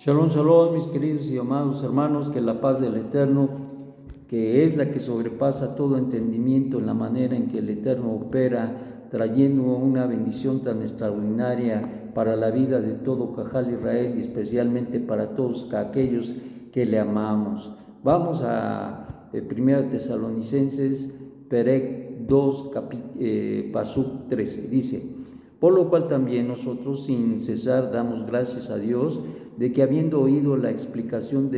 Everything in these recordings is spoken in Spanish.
Shalom, shalom, mis queridos y amados hermanos, que la paz del Eterno, que es la que sobrepasa todo entendimiento en la manera en que el Eterno opera, trayendo una bendición tan extraordinaria para la vida de todo Cajal Israel y especialmente para todos aquellos que le amamos. Vamos a 1 Tesalonicenses, Perec 2, Pasuk 13, dice: por lo cual también nosotros sin cesar damos gracias a Dios de que habiendo oído la explicación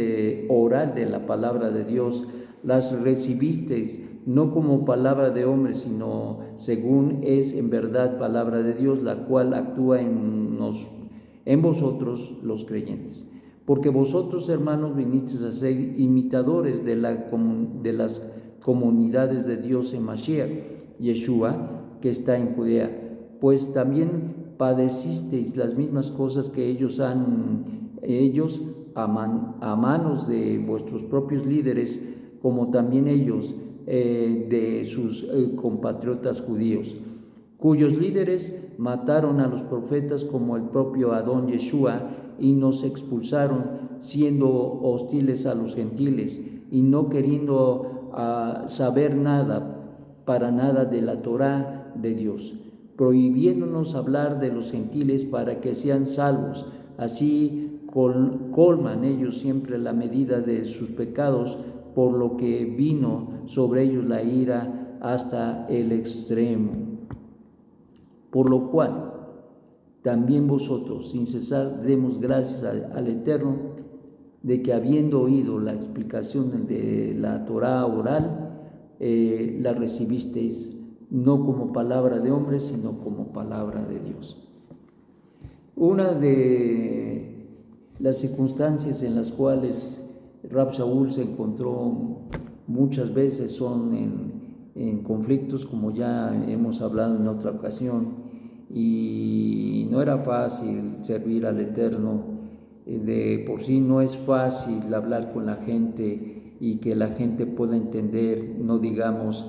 oral de la palabra de Dios, las recibisteis no como palabra de hombre, sino según es en verdad palabra de Dios, la cual actúa en vosotros los creyentes. Porque vosotros, hermanos, vinisteis a ser imitadores de las comunidades de Dios en Mashiach, Yeshua, que está en Judea, pues también padecisteis las mismas cosas que ellos a manos de vuestros propios líderes, como también ellos de sus compatriotas judíos, cuyos líderes mataron a los profetas como el propio Adón Yeshua, y nos expulsaron, siendo hostiles a los gentiles y no queriendo saber para nada de la Torá de Dios, prohibiéndonos hablar de los gentiles para que sean salvos. Así colman ellos siempre la medida de sus pecados, por lo que vino sobre ellos la ira hasta el extremo. Por lo cual también vosotros sin cesar demos gracias al Eterno de que habiendo oído la explicación de la Torá oral, la recibisteis no como palabra de hombre, sino como palabra de Dios. Una de las circunstancias en las cuales Rab Shaul se encontró muchas veces son en conflictos, como ya hemos hablado en otra ocasión, y no era fácil servir al Eterno. De por sí no es fácil hablar con la gente y que la gente pueda entender, no digamos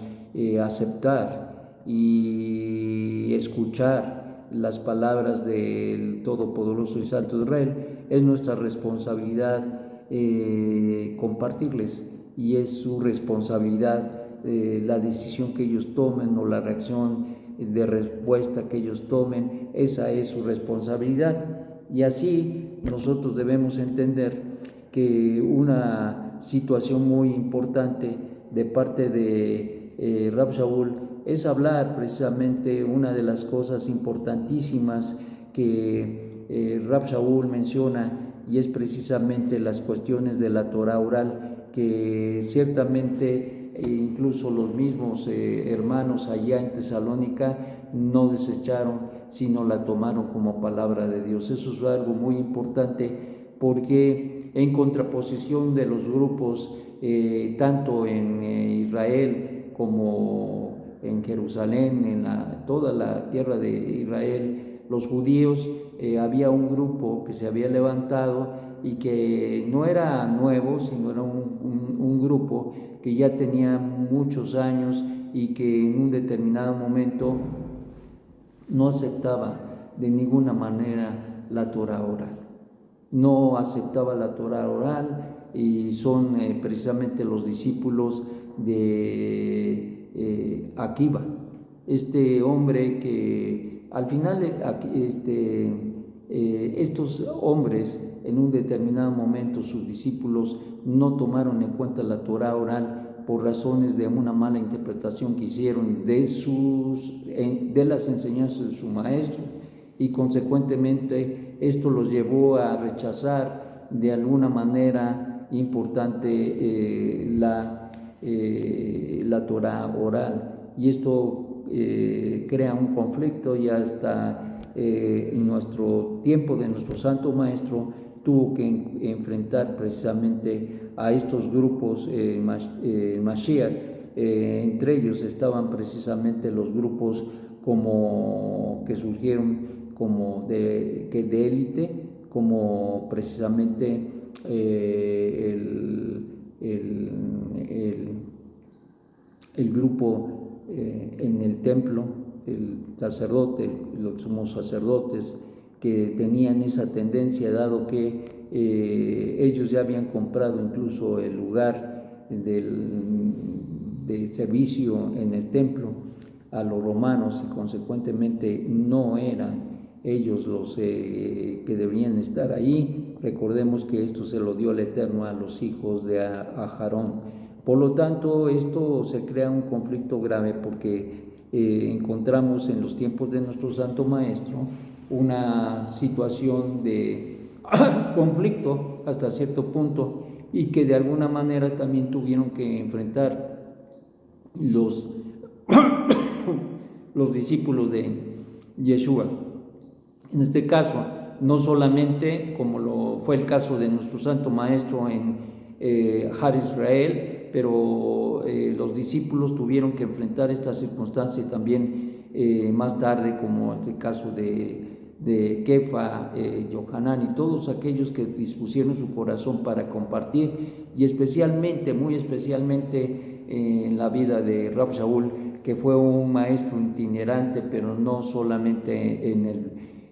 aceptar y escuchar las palabras del Todopoderoso y Santo Israel. Es nuestra responsabilidad compartirles, y es su responsabilidad la decisión que ellos tomen o la reacción de respuesta que ellos tomen. Esa es su responsabilidad. Y así nosotros debemos entender que una situación muy importante de parte de Rab Shaul es hablar precisamente una de las cosas importantísimas que Rab Shaul menciona, y es precisamente las cuestiones de la Torah oral, que ciertamente incluso los mismos hermanos allá en Tesalónica no desecharon, sino la tomaron como palabra de Dios. Eso es algo muy importante, porque en contraposición de los grupos tanto en Israel como en Jerusalén, en toda la tierra de Israel, los judíos, había un grupo que se había levantado y que no era nuevo, sino era un grupo que ya tenía muchos años y que en un determinado momento no aceptaba de ninguna manera la Torah oral. No aceptaba la Torah oral, y son precisamente los discípulos de Akiva, este hombre que al final estos hombres en un determinado momento, sus discípulos, no tomaron en cuenta la Torah oral por razones de una mala interpretación que hicieron de las enseñanzas de su maestro, y consecuentemente esto los llevó a rechazar de alguna manera importante la Torah oral, y esto crea un conflicto. Y hasta en nuestro tiempo de nuestro Santo Maestro tuvo que enfrentar precisamente a estos grupos Mashiach. Entre ellos estaban precisamente los grupos que surgieron como de élite, como precisamente el grupo en el templo, el sacerdote, los sumos sacerdotes, que tenían esa tendencia, dado que ellos ya habían comprado incluso el lugar de servicio en el templo a los romanos, y consecuentemente no eran ellos los que deberían estar ahí. Recordemos que esto se lo dio el Eterno a los hijos de Aarón. Por lo tanto, esto se crea un conflicto grave, porque encontramos en los tiempos de nuestro Santo Maestro una situación de conflicto hasta cierto punto, y que de alguna manera también tuvieron que enfrentar los discípulos de Yeshua. En este caso, no solamente como lo fue el caso de nuestro Santo Maestro en Har Israel, pero los discípulos tuvieron que enfrentar esta circunstancia también más tarde, como es el caso de Kefa, Yohanan y todos aquellos que dispusieron su corazón para compartir, y especialmente, muy especialmente, en la vida de Rab Shaul, que fue un maestro itinerante, pero no solamente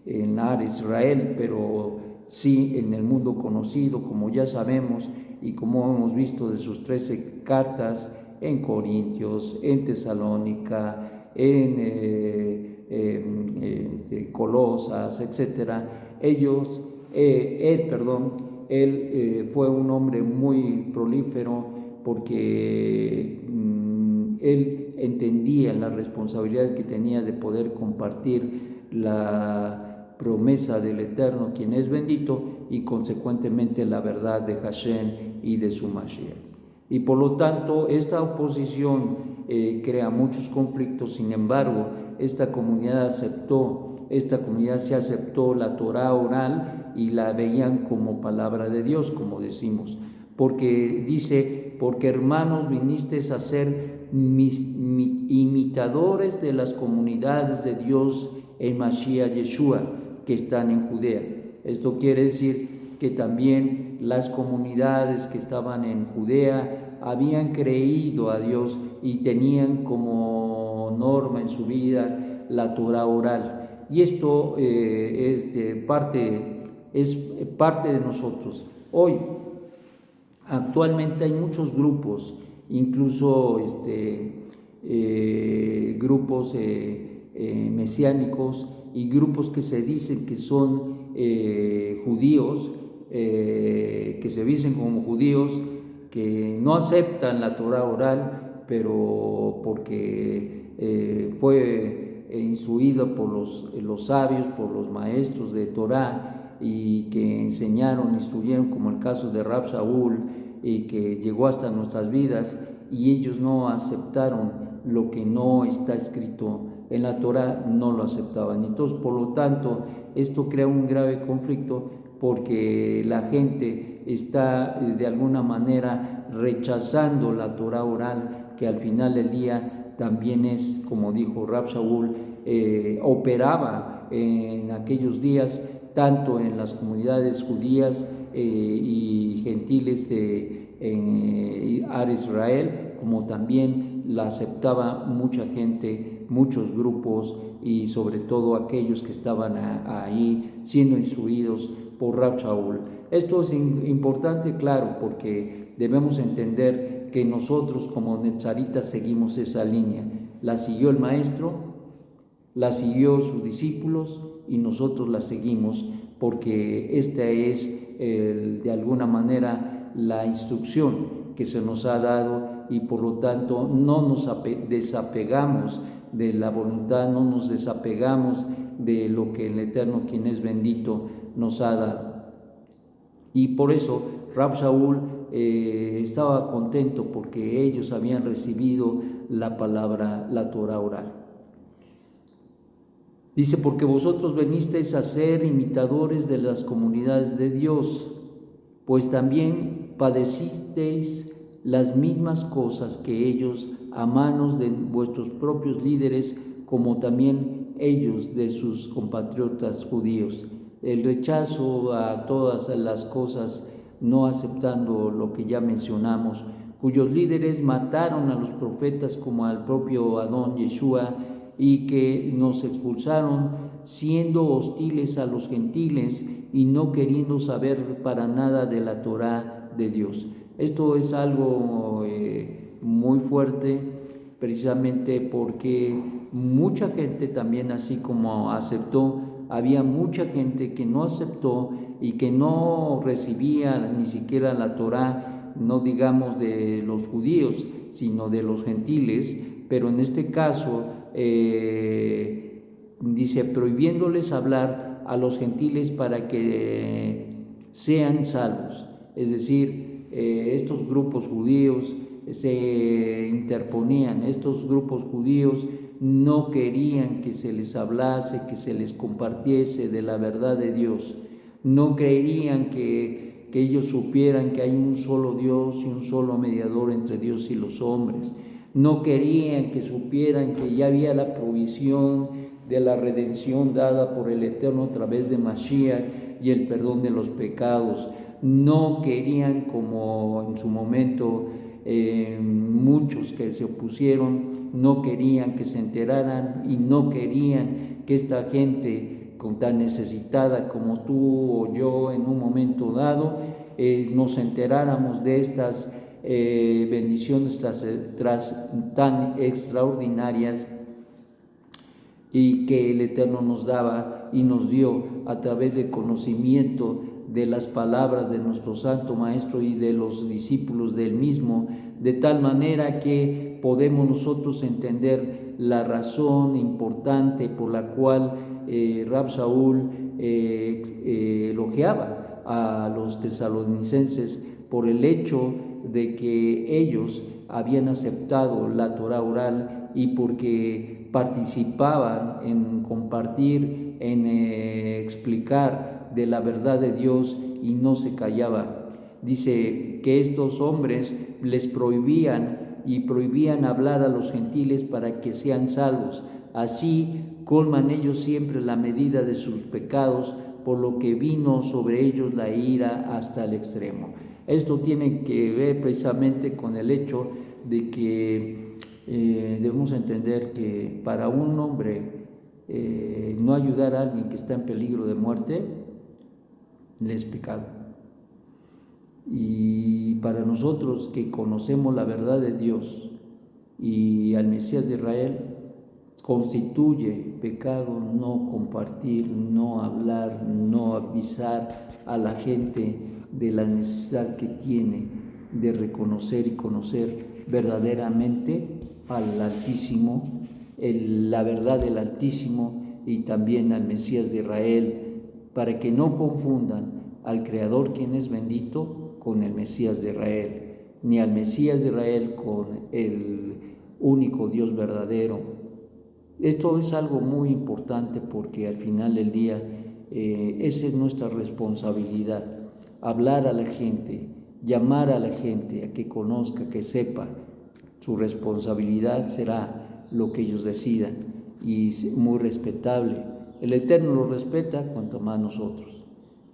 en Har Israel, pero sí en el mundo conocido, como ya sabemos y como hemos visto de sus 13 cartas en Corintios, en Tesalónica, en Colosas, etcétera. Él fue un hombre muy prolífero, porque él entendía la responsabilidad que tenía de poder compartir la promesa del Eterno, quien es bendito, y consecuentemente la verdad de Hashem y de su Mashiach. Y por lo tanto, esta oposición crea muchos conflictos. Sin embargo, esta comunidad se aceptó la Torah oral y la veían como palabra de Dios, como decimos, porque dice: porque hermanos, vinisteis a ser imitadores de las comunidades de Dios en Mashiach Yeshua, que están en Judea. Esto quiere decir que también las comunidades que estaban en Judea habían creído a Dios y tenían como norma en su vida la Torah oral. Y esto es parte de nosotros. Hoy, actualmente hay muchos grupos, incluso grupos mesiánicos, y grupos que se dicen que son judíos, que se dicen como judíos, que no aceptan la Torah oral, pero porque fue instruido por los sabios, por los maestros de Torah, y que enseñaron, instruyeron, como el caso de Rab Shaul, y que llegó hasta nuestras vidas, y ellos no aceptaron lo que no está escrito en la Torah, no lo aceptaban. Entonces, por lo tanto, esto crea un grave conflicto, porque la gente está de alguna manera rechazando la Torah oral, que al final del día también es, como dijo Rab Shaul, operaba en aquellos días tanto en las comunidades judías y gentiles de Har Israel, como también la aceptaba mucha gente, muchos grupos, y sobre todo aquellos que estaban ahí siendo instruidos por Rab Shaul. Esto es importante, claro, porque debemos entender que nosotros como netzaritas seguimos esa línea. La siguió el maestro, la siguió sus discípulos, y nosotros la seguimos, porque esta es de alguna manera la instrucción que se nos ha dado, y por lo tanto no nos desapegamos de la voluntad, no nos desapegamos de lo que el Eterno, quien es bendito, nos ha dado. Y por eso Rab Shaul estaba contento, porque ellos habían recibido la palabra, la Torah oral. Dice: porque vosotros venisteis a ser imitadores de las comunidades de Dios, pues también padecisteis las mismas cosas que ellos, a manos de vuestros propios líderes, como también ellos de sus compatriotas judíos. El rechazo a todas las cosas, no aceptando lo que ya mencionamos, cuyos líderes mataron a los profetas como al propio Adón Yeshua, y que nos expulsaron, siendo hostiles a los gentiles, y no queriendo saber para nada de la Torá de Dios. Esto es algo muy fuerte, precisamente porque mucha gente también, así como aceptó, había mucha gente que no aceptó y que no recibía ni siquiera la Torá, no digamos de los judíos, sino de los gentiles, pero en este caso dice, prohibiéndoles hablar a los gentiles para que sean salvos. Es decir, estos grupos judíos se interponían, estos grupos judíos no querían que se les hablase, que se les compartiese de la verdad de Dios, no querían que ellos supieran que hay un solo Dios y un solo mediador entre Dios y los hombres, no querían que supieran que ya había la provisión de la redención dada por el Eterno a través de Mashiach y el perdón de los pecados. No querían, como en su momento muchos que se opusieron, no querían que se enteraran y no querían que esta gente tan necesitada como tú o yo en un momento dado nos enteráramos de estas bendiciones tan extraordinarias y que el Eterno nos daba y nos dio a través del conocimiento de las palabras de nuestro Santo Maestro y de los discípulos del mismo, de tal manera que podemos nosotros entender la razón importante por la cual Rab Shaul elogiaba a los tesalonicenses por el hecho de que ellos habían aceptado la Torah oral y porque participaban en compartir, en explicar de la verdad de Dios y no se callaban. Dice que estos hombres les prohibían hablar a los gentiles para que sean salvos. Así colman ellos siempre la medida de sus pecados, por lo que vino sobre ellos la ira hasta el extremo. Esto tiene que ver precisamente con el hecho de que debemos entender que para un hombre no ayudar a alguien que está en peligro de muerte le es pecado. Y para nosotros que conocemos la verdad de Dios y al Mesías de Israel, constituye pecado no compartir, no hablar, no avisar a la gente de la necesidad que tiene de reconocer y conocer verdaderamente al Altísimo, la verdad del Altísimo y también al Mesías de Israel, para que no confundan al Creador, quien es bendito, con el Mesías de Israel, ni al Mesías de Israel con el único Dios verdadero. Esto es algo muy importante porque al final del día esa es nuestra responsabilidad, hablar a la gente, llamar a la gente a que conozca, que sepa. Su responsabilidad será lo que ellos decidan y es muy respetable. El Eterno los respeta, cuanto más nosotros.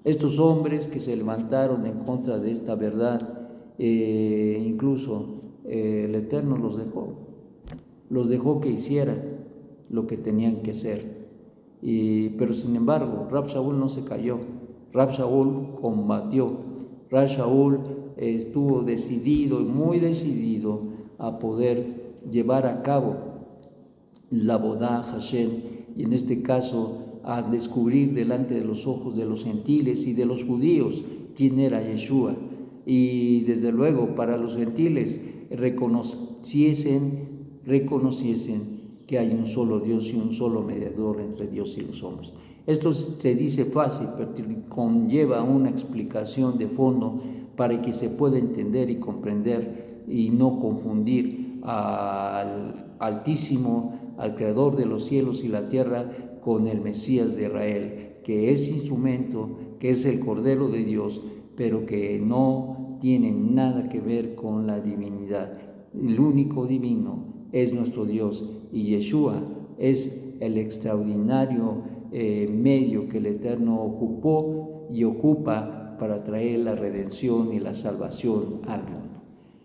Estos hombres que se levantaron en contra de esta verdad, incluso el Eterno los dejó que hicieran lo que tenían que hacer. Pero sin embargo, Rab Shaul no se cayó, Rab Shaul combatió, Rab Shaul estuvo decidido, muy decidido a poder llevar a cabo la Bodá Hashem, y en este caso a descubrir delante de los ojos de los gentiles y de los judíos quién era Yeshua, y desde luego para los gentiles reconociesen que hay un solo Dios y un solo mediador entre Dios y los hombres. Esto se dice fácil, pero conlleva una explicación de fondo para que se pueda entender y comprender y no confundir al Altísimo, al Creador de los cielos y la tierra, con el Mesías de Israel, que es instrumento, que es el Cordero de Dios, pero que no tiene nada que ver con la divinidad. El único divino es nuestro Dios, y Yeshua es el extraordinario medio que el Eterno ocupó y ocupa para traer la redención y la salvación al mundo.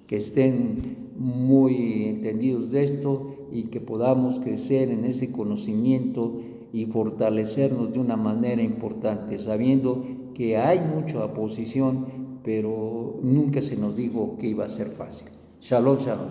Que estén muy entendidos de esto y que podamos crecer en ese conocimiento y fortalecernos de una manera importante, sabiendo que hay mucha oposición, pero nunca se nos dijo que iba a ser fácil. Shalom, shalom.